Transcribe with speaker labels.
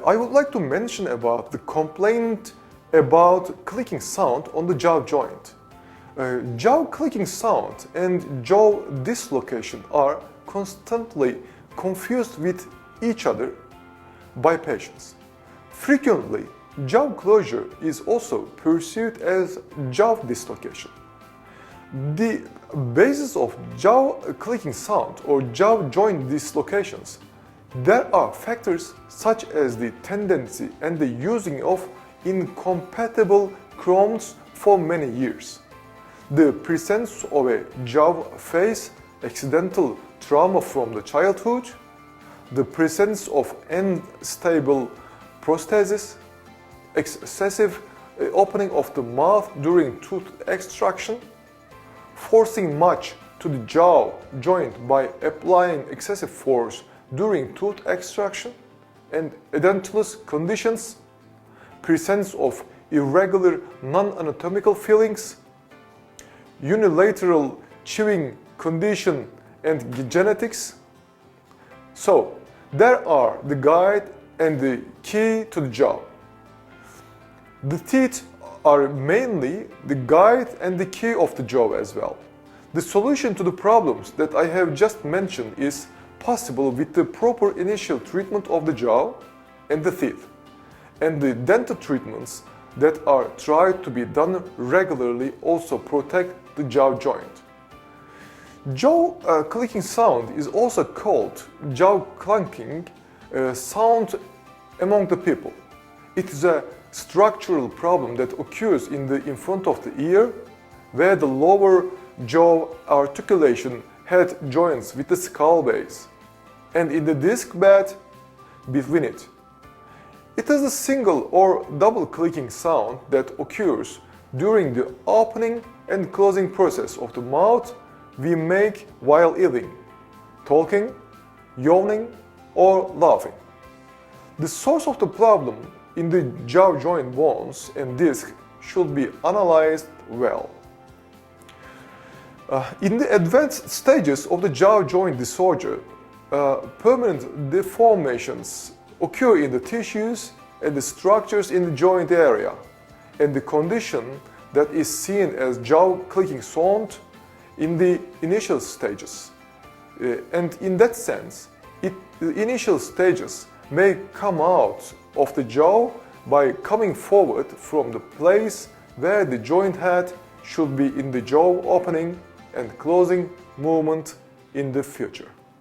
Speaker 1: I would like to mention about the complaint about clicking sound on the jaw joint. Jaw clicking sound and jaw dislocation are constantly confused with each other by patients. Frequently, jaw closure is also perceived as jaw dislocation. The basis of jaw clicking sound or jaw joint dislocations, there are factors such as the tendency and the using of incompatible crowns for many years, the presence of a jaw face accidental trauma from the childhood, the presence of unstable prosthesis, excessive opening of the mouth during tooth extraction, forcing much to the jaw joint by applying excessive force during tooth extraction, and edentulous conditions, presence of irregular non-anatomical fillings, unilateral chewing condition and genetics. So, there are the guide and the key to the jaw. The teeth are mainly the guide and the key of the jaw as well. The solution to the problems that I have just mentioned is possible with the proper initial treatment of the jaw and the teeth, and the dental treatments that are tried to be done regularly also protect the jaw joint. Jaw clicking sound is also called jaw clunking sound among the people. It is a structural problem that occurs in front of the ear, where the lower jaw articulation head joins with the skull base, and in the disc bed between it. It is a single or double clicking sound that occurs during the opening and closing process of the mouth we make while eating, talking, yawning, or laughing. The source of the problem in the jaw joint bones and disc should be analyzed well. In the advanced stages of the jaw joint disorder, permanent deformations occur in the tissues and the structures in the joint area, and the condition that is seen as jaw clicking sound in the initial stages. And in that sense, the initial stages may come out of the jaw by coming forward from the place where the joint head should be in the jaw opening and closing movement in the future.